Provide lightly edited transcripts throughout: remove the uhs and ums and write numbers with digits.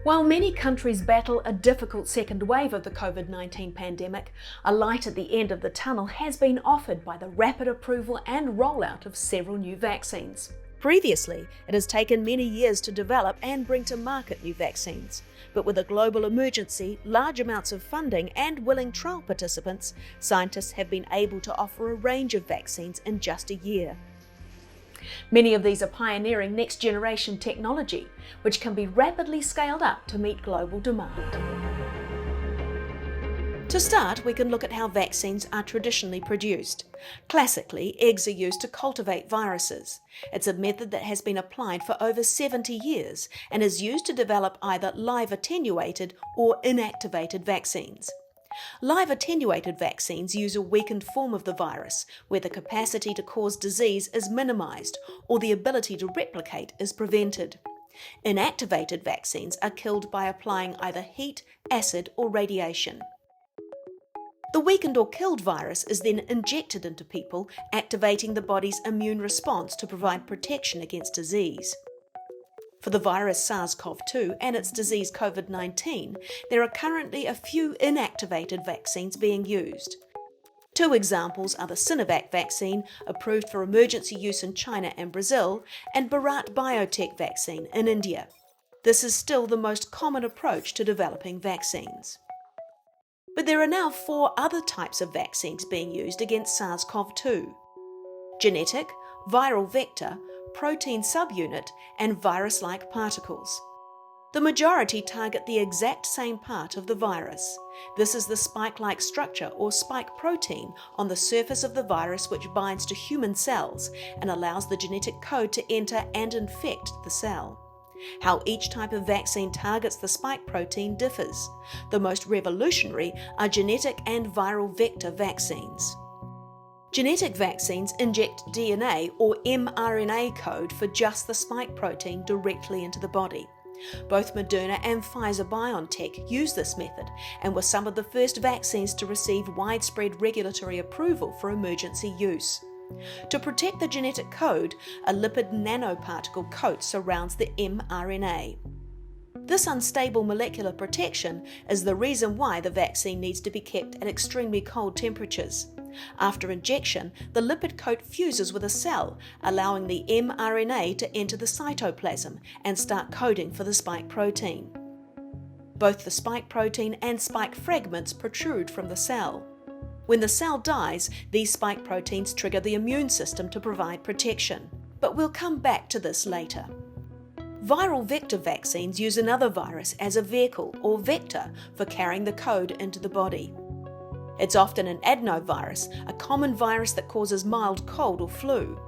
While many countries battle a difficult second wave of the COVID-19 pandemic, a light at the end of the tunnel has been offered by the rapid approval and rollout of several new vaccines. Previously, it has taken many years to develop and bring to market new vaccines. But with a global emergency, large amounts of funding and willing trial participants, scientists have been able to offer a range of vaccines in just a year. Many of these are pioneering next-generation technology, which can be rapidly scaled up to meet global demand. To start, we can look at how vaccines are traditionally produced. Classically, eggs are used to cultivate viruses. It's a method that has been applied for over 70 years and is used to develop either live attenuated or inactivated vaccines. Live attenuated vaccines use a weakened form of the virus, where the capacity to cause disease is minimized or the ability to replicate is prevented. Inactivated vaccines are killed by applying either heat, acid, or radiation. The weakened or killed virus is then injected into people, activating the body's immune response to provide protection against disease. For the virus SARS-CoV-2 and its disease COVID-19, there are currently a few inactivated vaccines being used. Two examples are the Sinovac vaccine, approved for emergency use in China and Brazil, and Bharat Biotech vaccine in India. This is still the most common approach to developing vaccines. But there are now 4 other types of vaccines being used against SARS-CoV-2: genetic, viral vector, protein subunit, and virus-like particles. The majority target the exact same part of the virus. This is the spike-like structure or spike protein on the surface of the virus, which binds to human cells and allows the genetic code to enter and infect the cell. How each type of vaccine targets the spike protein differs. The most revolutionary are genetic and viral vector vaccines. Genetic vaccines inject DNA or mRNA code for just the spike protein directly into the body. Both Moderna and Pfizer-BioNTech use this method and were some of the first vaccines to receive widespread regulatory approval for emergency use. To protect the genetic code, a lipid nanoparticle coat surrounds the mRNA. This unstable molecular protection is the reason why the vaccine needs to be kept at extremely cold temperatures. After injection, the lipid coat fuses with a cell, allowing the mRNA to enter the cytoplasm and start coding for the spike protein. Both the spike protein and spike fragments protrude from the cell. When the cell dies, these spike proteins trigger the immune system to provide protection. But we'll come back to this later. Viral vector vaccines use another virus as a vehicle or vector for carrying the code into the body. It's often an adenovirus, a common virus that causes mild cold or flu.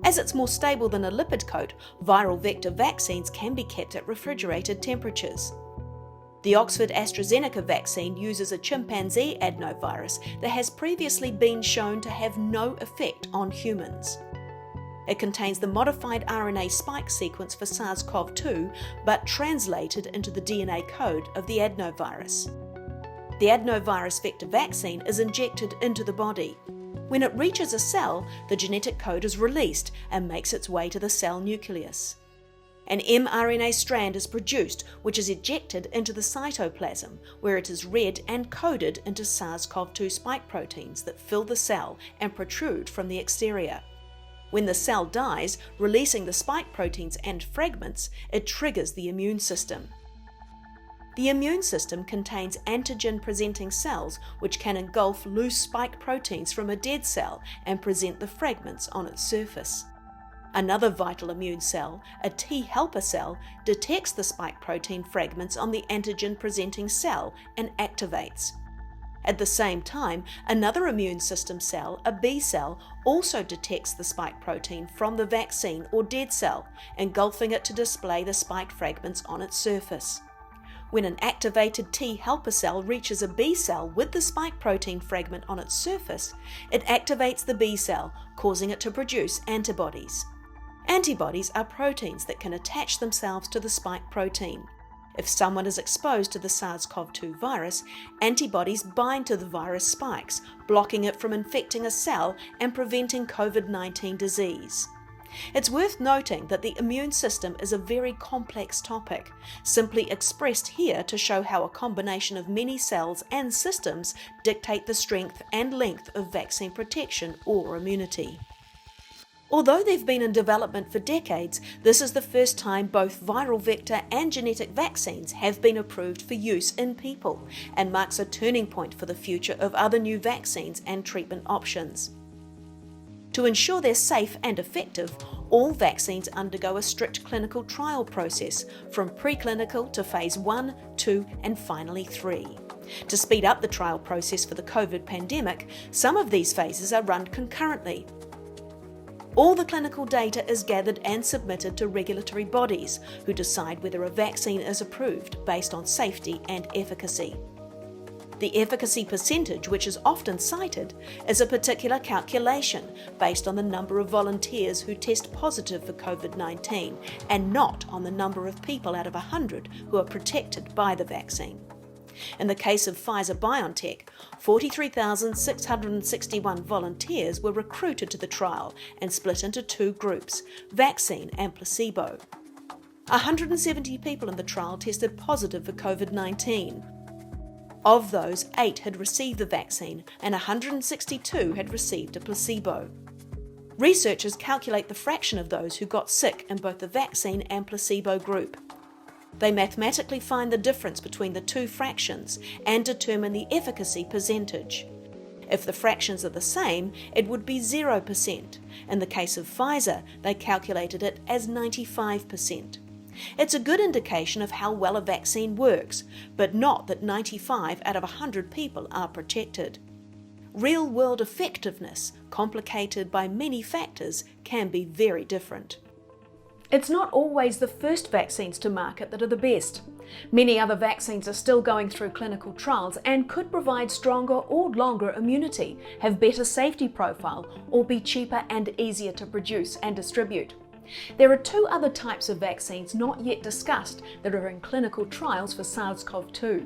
As it's more stable than a lipid coat, viral vector vaccines can be kept at refrigerated temperatures. The Oxford AstraZeneca vaccine uses a chimpanzee adenovirus that has previously been shown to have no effect on humans. It contains the modified RNA spike sequence for SARS-CoV-2, but translated into the DNA code of the adenovirus. The adenovirus vector vaccine is injected into the body. When it reaches a cell, the genetic code is released and makes its way to the cell nucleus. An mRNA strand is produced, which is ejected into the cytoplasm, where it is read and coded into SARS-CoV-2 spike proteins that fill the cell and protrude from the exterior. When the cell dies, releasing the spike proteins and fragments, it triggers the immune system. The immune system contains antigen-presenting cells, which can engulf loose spike proteins from a dead cell and present the fragments on its surface. Another vital immune cell, a T helper cell, detects the spike protein fragments on the antigen-presenting cell and activates. At the same time, another immune system cell, a B cell, also detects the spike protein from the vaccine or dead cell, engulfing it to display the spike fragments on its surface. When an activated T helper cell reaches a B cell with the spike protein fragment on its surface, it activates the B cell, causing it to produce antibodies. Antibodies are proteins that can attach themselves to the spike protein. If someone is exposed to the SARS-CoV-2 virus, antibodies bind to the virus spikes, blocking it from infecting a cell and preventing COVID-19 disease. It's worth noting that the immune system is a very complex topic, simply expressed here to show how a combination of many cells and systems dictate the strength and length of vaccine protection or immunity. Although they've been in development for decades, this is the first time both viral vector and genetic vaccines have been approved for use in people, and marks a turning point for the future of other new vaccines and treatment options. To ensure they're safe and effective, all vaccines undergo a strict clinical trial process, from preclinical to phase 1, 2, and finally 3. To speed up the trial process for the COVID pandemic, some of these phases are run concurrently. All the clinical data is gathered and submitted to regulatory bodies, who decide whether a vaccine is approved based on safety and efficacy. The efficacy percentage, which is often cited, is a particular calculation based on the number of volunteers who test positive for COVID-19 and not on the number of people out of 100 who are protected by the vaccine. In the case of Pfizer-BioNTech, 43,661 volunteers were recruited to the trial and split into two groups, vaccine and placebo. 170 people in the trial tested positive for COVID-19. Of those, 8 had received the vaccine and 162 had received a placebo. Researchers calculate the fraction of those who got sick in both the vaccine and placebo group. They mathematically find the difference between the two fractions and determine the efficacy percentage. If the fractions are the same, it would be 0%. In the case of Pfizer, they calculated it as 95%. It's a good indication of how well a vaccine works, but not that 95 out of 100 people are protected. Real-world effectiveness, complicated by many factors, can be very different. It's not always the first vaccines to market that are the best. Many other vaccines are still going through clinical trials and could provide stronger or longer immunity, have better safety profile, or be cheaper and easier to produce and distribute. There are 2 other types of vaccines not yet discussed that are in clinical trials for SARS-CoV-2,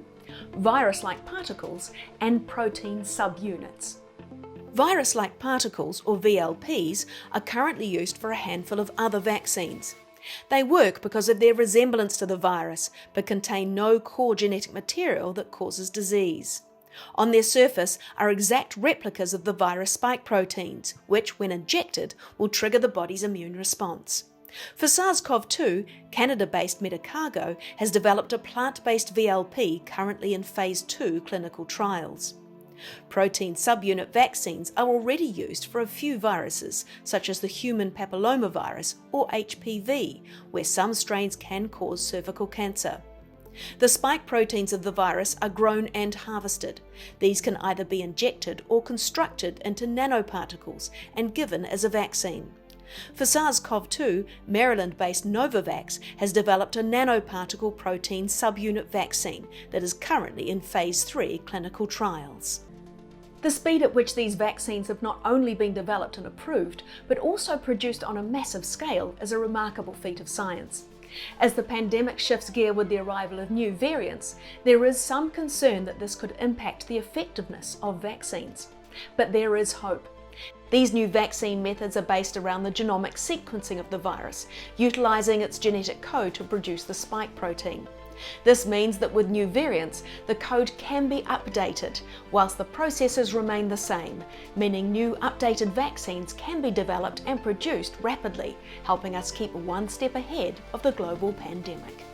virus-like particles and protein subunits. Virus-like particles, or VLPs, are currently used for a handful of other vaccines. They work because of their resemblance to the virus, but contain no core genetic material that causes disease. On their surface are exact replicas of the virus spike proteins, which, when injected, will trigger the body's immune response. For SARS-CoV-2, Canada-based Medicago has developed a plant-based VLP currently in phase 2 clinical trials. Protein subunit vaccines are already used for a few viruses, such as the human papillomavirus, or HPV, where some strains can cause cervical cancer. The spike proteins of the virus are grown and harvested. These can either be injected or constructed into nanoparticles and given as a vaccine. For SARS-CoV-2, Maryland-based Novavax has developed a nanoparticle protein subunit vaccine that is currently in phase 3 clinical trials. The speed at which these vaccines have not only been developed and approved, but also produced on a massive scale is a remarkable feat of science. As the pandemic shifts gear with the arrival of new variants, there is some concern that this could impact the effectiveness of vaccines. But there is hope. These new vaccine methods are based around the genomic sequencing of the virus, utilizing its genetic code to produce the spike protein. This means that with new variants, the code can be updated, whilst the processes remain the same, meaning new updated vaccines can be developed and produced rapidly, helping us keep one step ahead of the global pandemic.